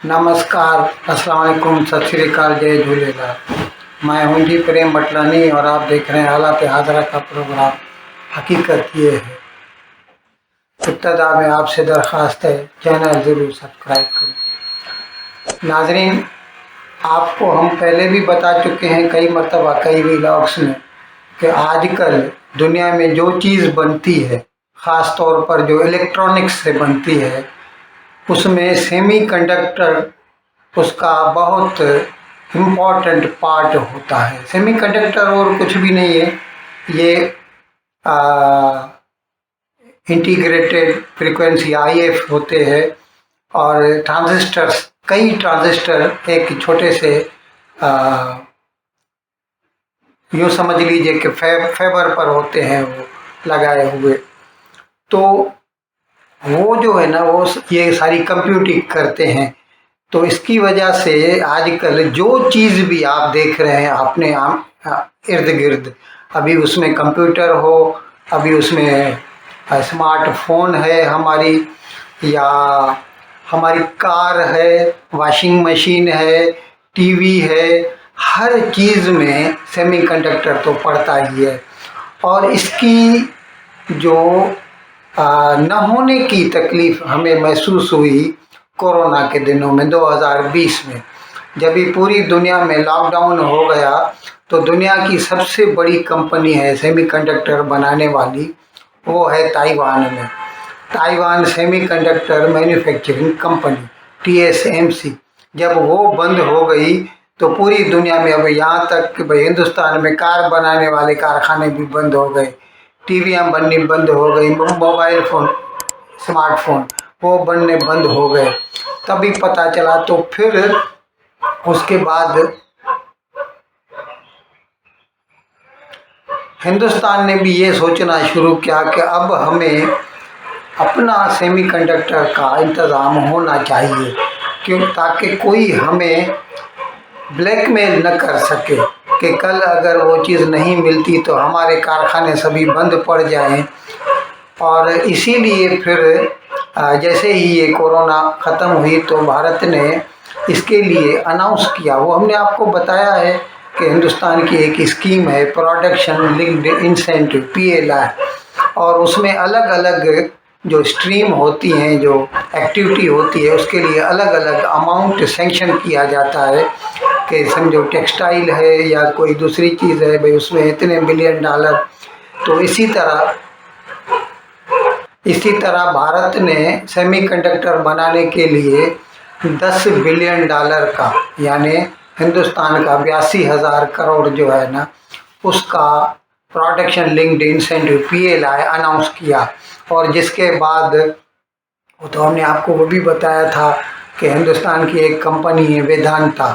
नमस्कार, अस्सलाम वालेकुम, सत श्री अकाल, जय झूलेलाल। मैं हूं जी प्रेम बटलानी और आप देख रहे हैं हालात हाजरा का प्रोग्राम हकीकत ये है। इब्तदा में आपसे दरख्वास्त है, चैनल ज़रूर सब्सक्राइब करें। नाजरीन, आपको हम पहले भी बता चुके हैं कई मरतबा कई व्लॉग्स में कि आजकल दुनिया में जो चीज़ बनती है, ख़ास तौर पर जो इलेक्ट्रॉनिक्स से बनती है, उसमें सेमीकंडक्टर उसका बहुत इम्पॉर्टेंट पार्ट होता है। सेमीकंडक्टर और कुछ भी नहीं है, ये इंटीग्रेटेड फ्रीक्वेंसी IF होते हैं और ट्रांजिस्टर्स, कई ट्रांजिस्टर एक छोटे से यूँ समझ लीजिए कि फाइबर पर होते हैं वो लगाए हुए। तो वो जो है ना, वो ये सारी कंप्यूटिंग करते हैं। तो इसकी वजह से आजकल जो चीज़ भी आप देख रहे हैं अपने इर्द गिर्द, अभी उसमें कंप्यूटर हो, अभी उसमें स्मार्टफोन है हमारी, या हमारी कार है, वॉशिंग मशीन है, टीवी है, हर चीज़ में सेमीकंडक्टर तो पड़ता ही है। और इसकी जो न होने की तकलीफ़ हमें महसूस हुई कोरोना के दिनों में 2020 में, जब ये पूरी दुनिया में लॉकडाउन हो गया, तो दुनिया की सबसे बड़ी कंपनी है सेमीकंडक्टर बनाने वाली, वो है ताइवान में। Taiwan semiconductor manufacturing company TSMC, जब वो बंद हो गई तो पूरी दुनिया में, अब यहाँ तक कि भाई हिंदुस्तान में कार बनाने वाले कारखाने भी बंद हो गए, टीवियाँ बननी बंद हो गई, मोबाइल फ़ोन, स्मार्टफोन वो बनने बंद हो गए। तभी पता चला, तो फिर उसके बाद हिंदुस्तान ने भी ये सोचना शुरू किया कि अब हमें अपना सेमीकंडक्टर का इंतज़ाम होना चाहिए, क्यों, ताकि कोई हमें ब्लैकमेल न कर सके कि कल अगर वो चीज़ नहीं मिलती तो हमारे कारखाने सभी बंद पड़ जाएं। और इसीलिए फिर जैसे ही ये कोरोना ख़त्म हुई तो भारत ने इसके लिए अनाउंस किया। वो हमने आपको बताया है कि हिंदुस्तान की एक स्कीम है प्रोडक्शन लिंक्ड इंसेंटिव PLI, और उसमें अलग अलग जो स्ट्रीम होती हैं, जो एक्टिविटी होती है, उसके लिए अलग अलग अमाउंट सेंक्शन किया जाता है कि समझो टेक्सटाइल है या कोई दूसरी चीज़ है, भाई उसमें इतने बिलियन डॉलर। तो इसी तरह भारत ने सेमीकंडक्टर बनाने के लिए 10 बिलियन डॉलर का, यानी हिंदुस्तान का 82,000 करोड़ जो है ना, उसका production linked incentive PLI announce किया। और जिसके बाद वो तो हमने आपको वो भी बताया था कि हिंदुस्तान की एक कंपनी है वेदांता,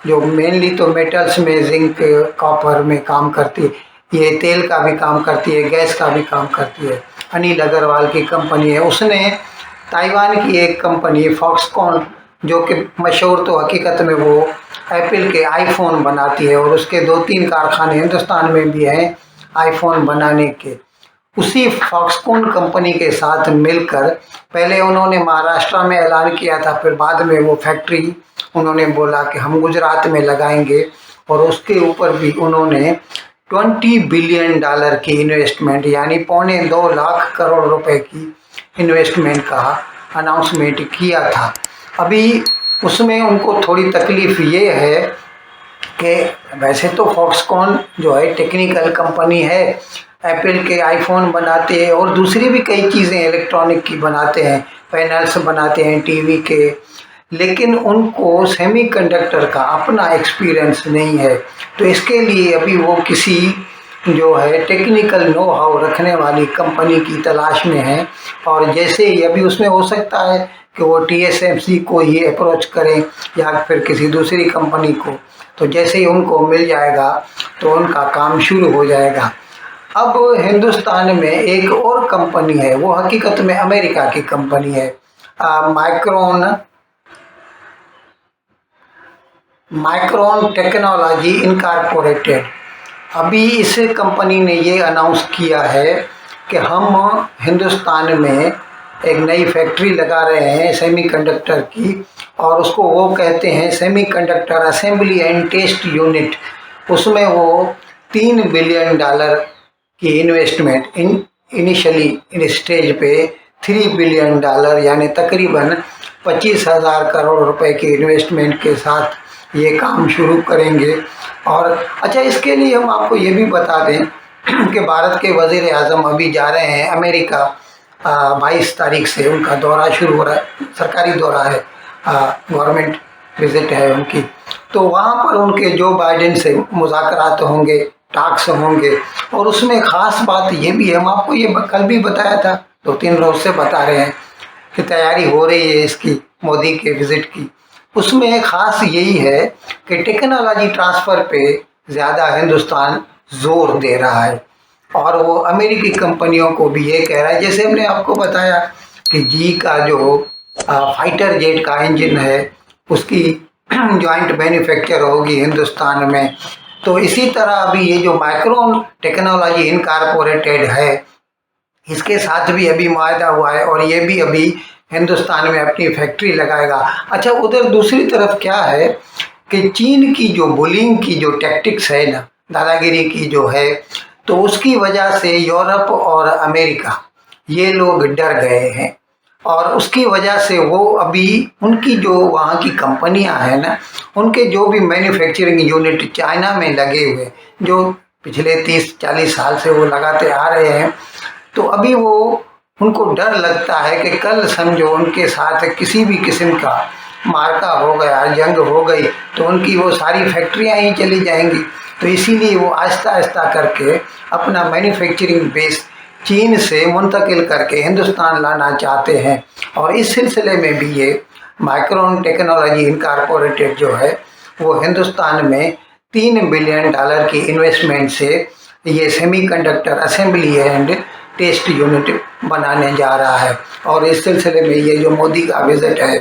जो मेनली तो मेटल्स में जिंक कॉपर में काम करती है, ये तेल का भी काम करती है, गैस का भी काम करती है, अनिल अग्रवाल की कंपनी है। उसने ताइवान की एक कंपनी फॉक्सकॉन, जो कि मशहूर तो हकीकत में वो एप्पल के आईफोन बनाती है, और उसके 2-3 कारखाने हिंदुस्तान में भी हैं आईफोन बनाने के, उसी फॉक्सकॉन कंपनी के साथ मिलकर पहले उन्होंने महाराष्ट्र में ऐलान किया था, फिर बाद में वो फैक्ट्री उन्होंने बोला कि हम गुजरात में लगाएंगे, और उसके ऊपर भी उन्होंने 20 बिलियन डॉलर की इन्वेस्टमेंट, यानी 2.25 लाख करोड़ रुपए की इन्वेस्टमेंट का अनाउंसमेंट किया था। अभी उसमें उनको थोड़ी तकलीफ़ ये है कि वैसे तो फॉक्सकॉन जो है टेक्निकल कंपनी है, एप्पल के आईफोन बनाते हैं और दूसरी भी कई चीज़ें इलेक्ट्रॉनिक की बनाते हैं, पैनल्स बनाते हैं टीवी के, लेकिन उनको सेमीकंडक्टर का अपना एक्सपीरियंस नहीं है। तो इसके लिए अभी वो किसी जो है टेक्निकल नो हाउ रखने वाली कंपनी की तलाश में है। और जैसे ही अभी उसमें हो सकता है कि वो TSMC को ही अप्रोच करें या फिर किसी दूसरी कंपनी को, तो जैसे ही उनको मिल जाएगा तो उनका काम शुरू हो जाएगा। अब हिंदुस्तान में एक और कंपनी है, वो हकीकत में अमेरिका की कंपनी है, माइक्रोन टेक्नोलॉजी इनकॉर्पोरेटेड। अभी इस कंपनी ने ये अनाउंस किया है कि हम हिंदुस्तान में एक नई फैक्ट्री लगा रहे हैं सेमीकंडक्टर की, और उसको वो कहते हैं semiconductor assembly and test unit. उसमें वो $3 बिलियन की इन्वेस्टमेंट इनिशियली स्टेज पे $3 बिलियन यानी तकरीबन 25,000 करोड़ रुपए की इन्वेस्टमेंट के साथ ये काम शुरू करेंगे। और अच्छा, इसके लिए हम आपको ये भी बता दें कि भारत के वज़ीर आज़म अभी जा रहे हैं अमेरिका। 22 तारीख से उनका दौरा शुरू हो रहा है, सरकारी दौरा है, गवर्नमेंट विजिट है उनकी। तो वहाँ पर उनके जो बाइडेन से मुज़ाकरात होंगे, टॉक्स होंगे, और उसमें ख़ास बात ये भी है, हम आपको ये कल भी बताया था, 2-3 रोज से बता रहे हैं कि तैयारी हो रही है इसकी, मोदी के विज़िट की। उसमें ख़ास यही है कि टेक्नोलॉजी ट्रांसफ़र पे ज़्यादा हिंदुस्तान ज़ोर दे रहा है, और वो अमेरिकी कंपनियों को भी ये कह रहा है, जैसे हमने आपको बताया कि जी का जो फाइटर जेट का इंजन है उसकी जॉइंट मैन्युफैक्चर होगी हिंदुस्तान में। तो इसी तरह अभी ये जो माइक्रोन टेक्नोलॉजी इनकॉर्पोरेटेड है, इसके साथ भी अभी मुआहदा हुआ है, और ये भी अभी हिंदुस्तान में अपनी फैक्ट्री लगाएगा। अच्छा, उधर दूसरी तरफ क्या है कि चीन की जो बुलिंग की जो टैक्टिक्स है ना, दादागिरी की जो है, तो उसकी वजह से यूरोप और अमेरिका ये लोग डर गए हैं, और उसकी वजह से वो अभी उनकी जो वहाँ की कंपनियां हैं ना, उनके जो भी मैन्युफैक्चरिंग यूनिट चाइना में लगे हुए, जो पिछले 30-40 साल से वो लगाते आ रहे हैं, तो अभी वो उनको डर लगता है कि कल समझो उनके साथ किसी भी किस्म का मार्का हो गया, जंग हो गई, तो उनकी वो सारी फैक्ट्रियां ही चली जाएंगी। तो इसीलिए वो आहिस्ता आहिस्ता करके अपना मैन्युफैक्चरिंग बेस चीन से मुंतकिल करके हिंदुस्तान लाना चाहते हैं। और इस सिलसिले में भी ये माइक्रोन टेक्नोलॉजी इनकॉर्पोरेटेड जो है वो हिंदुस्तान में $3 बिलियन की इन्वेस्टमेंट से ये semiconductor assembly and test unit बनाने जा रहा है। और इस सिलसिले में ये जो मोदी का विजिट है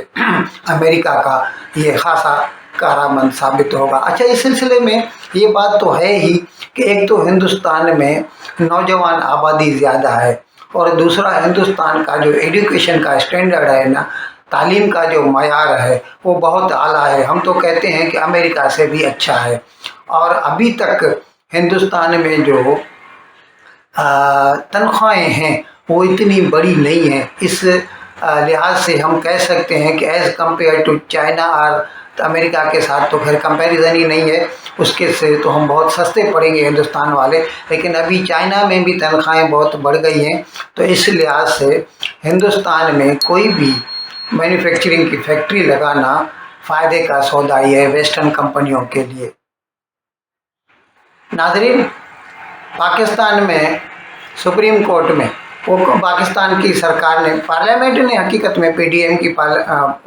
अमेरिका का, ये खासा कारआमद साबित होगा। अच्छा, इस सिलसिले में ये बात तो है ही कि एक तो हिंदुस्तान में नौजवान आबादी ज़्यादा है, और दूसरा हिंदुस्तान का जो एजुकेशन का स्टैंडर्ड है ना, तालीम का जो मयार है वो बहुत आला है। हम तो कहते हैं कि अमेरिका से भी अच्छा है। और अभी तक हिंदुस्तान में जो तनख्वाहें हैं वो इतनी बड़ी नहीं है। इस लिहाज से हम कह सकते हैं कि एज़ कम्पेयर टू चाइना और अमेरिका के साथ तो खैर कंपैरिजन ही नहीं है, उसके से तो हम बहुत सस्ते पड़ेंगे हिंदुस्तान वाले। लेकिन अभी चाइना में भी तनख्वाहें बहुत बढ़ गई हैं, तो इस लिहाज से हिंदुस्तान में कोई भी मैन्युफैक्चरिंग की फैक्ट्री लगाना फ़ायदे का सौदा ही है वेस्टर्न कंपनियों के लिए। नाज़रीन, पाकिस्तान में सुप्रीम कोर्ट में वो पाकिस्तान की सरकार ने, पार्लियामेंट ने हकीकत में पीडीएम की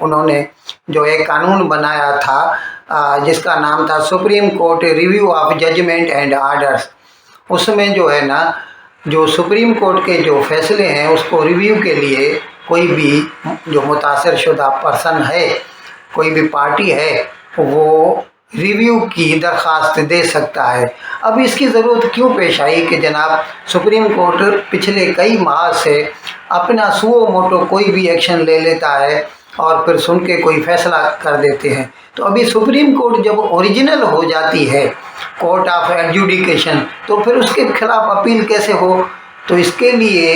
उन्होंने जो एक कानून बनाया था जिसका नाम था supreme court review of judgment and orders. उसमें जो है ना, जो सुप्रीम कोर्ट के जो फैसले हैं उसको रिव्यू के लिए कोई भी जो मुतासर शुदा पर्सन है, कोई भी पार्टी है, वो रिव्यू की दरख्वास्त दे सकता है। अब इसकी ज़रूरत क्यों पेश आई कि जनाब सुप्रीम कोर्ट पिछले कई माह से अपना सुओ मोटो कोई भी एक्शन ले लेता है और फिर सुन के कोई फैसला कर देते हैं। तो अभी सुप्रीम कोर्ट जब ओरिजिनल हो जाती है, कोर्ट ऑफ एडजुडिकेशन, तो फिर उसके खिलाफ अपील कैसे हो? तो इसके लिए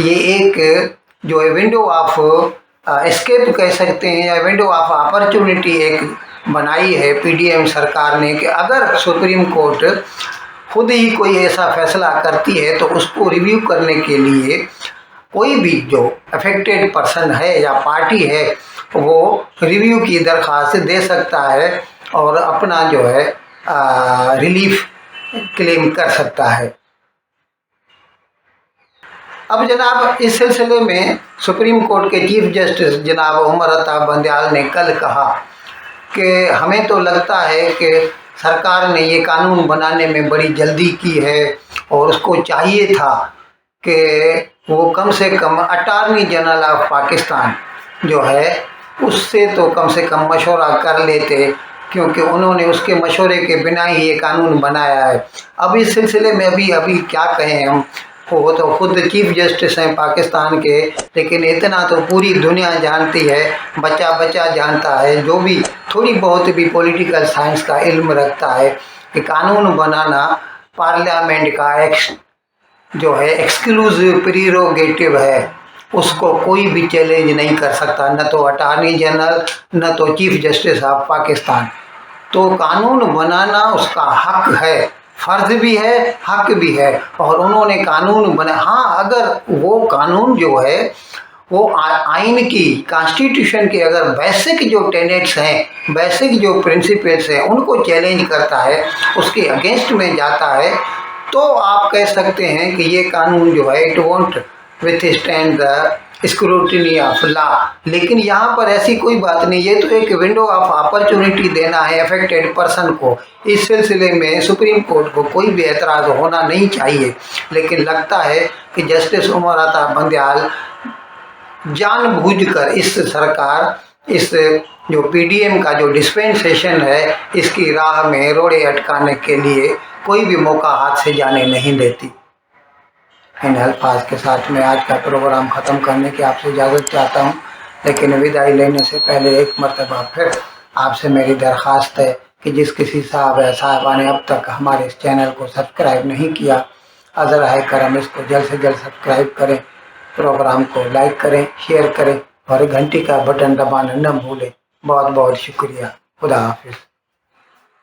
ये एक जो है विंडो ऑफ एस्केप कह सकते हैं, या विंडो ऑफ अपॉर्चुनिटी एक बनाई है पीडीएम सरकार ने, कि अगर सुप्रीम कोर्ट खुद ही कोई ऐसा फैसला करती है तो उसको रिव्यू करने के लिए कोई भी जो अफेक्टेड पर्सन है या पार्टी है वो रिव्यू की दरख्वास्त दे सकता है और अपना जो है रिलीफ क्लेम कर सकता है। अब जनाब इस सिलसिले में सुप्रीम कोर्ट के चीफ जस्टिस जनाब उमर अता बंदयाल ने कल कहा कि हमें तो लगता है कि सरकार ने ये कानून बनाने में बड़ी जल्दी की है और उसको चाहिए था कि वो कम से कम अटॉर्नी जनरल ऑफ पाकिस्तान जो है उससे तो कम से कम मशवरा कर लेते, क्योंकि उन्होंने उसके मशवरे के बिना ही ये कानून बनाया है। अब इस सिलसिले में अभी क्या कहें हम, वो तो खुद चीफ जस्टिस हैं पाकिस्तान के, लेकिन इतना तो पूरी दुनिया जानती है, बच्चा बच्चा जानता है, जो भी थोड़ी बहुत भी पॉलिटिकल साइंस का इल्म रखता है, कि कानून बनाना पार्लियामेंट का जो है एक्सक्लूसिव प्रीरोगेटिव है, उसको कोई भी चैलेंज नहीं कर सकता, न तो अटॉर्नी जनरल न तो चीफ जस्टिस ऑफ पाकिस्तान। तो कानून बनाना उसका हक है, फर्ज भी है, हक भी है, और उन्होंने कानून बना। हाँ, अगर वो कानून जो है वो आइन की, कॉन्स्टिट्यूशन के अगर बेसिक जो टेनेट्स हैं, बेसिक जो प्रिंसिपल्स हैं, उनको चैलेंज करता है, उसके अगेंस्ट में जाता है, तो आप कह सकते हैं कि ये कानून जो है it won't withstand the scrutiny of law. लेकिन यहाँ पर ऐसी कोई बात नहीं, ये तो एक विंडो ऑफ अपॉर्चुनिटी देना है अफेक्टेड पर्सन को। इस सिलसिले में सुप्रीम कोर्ट को कोई भी एतराज़ होना नहीं चाहिए, लेकिन लगता है कि जस्टिस उमर अता बंदयाल जानबूझकर इस सरकार, इस जो पीडीएम का जो डिस्पेंसेशन है, इसकी राह में रोड़े अटकाने के लिए कोई भी मौका हाथ से जाने नहीं देती। इन अल्फाज के साथ मैं आज का प्रोग्राम ख़त्म करने की आपसे इजाज़त चाहता हूँ, लेकिन विदाई लेने से पहले एक मरतबा फिर आपसे मेरी दरख्वास्त है कि जिस किसी साहब या साहबा ने अब तक हमारे इस चैनल को सब्सक्राइब नहीं किया, अज़र है करम इसको जल्द से जल्द सब्सक्राइब करें, प्रोग्राम को लाइक करें, शेयर करें और घंटी का बटन दबाना न भूलें। बहुत बहुत शुक्रिया। खुदा हाफिज़।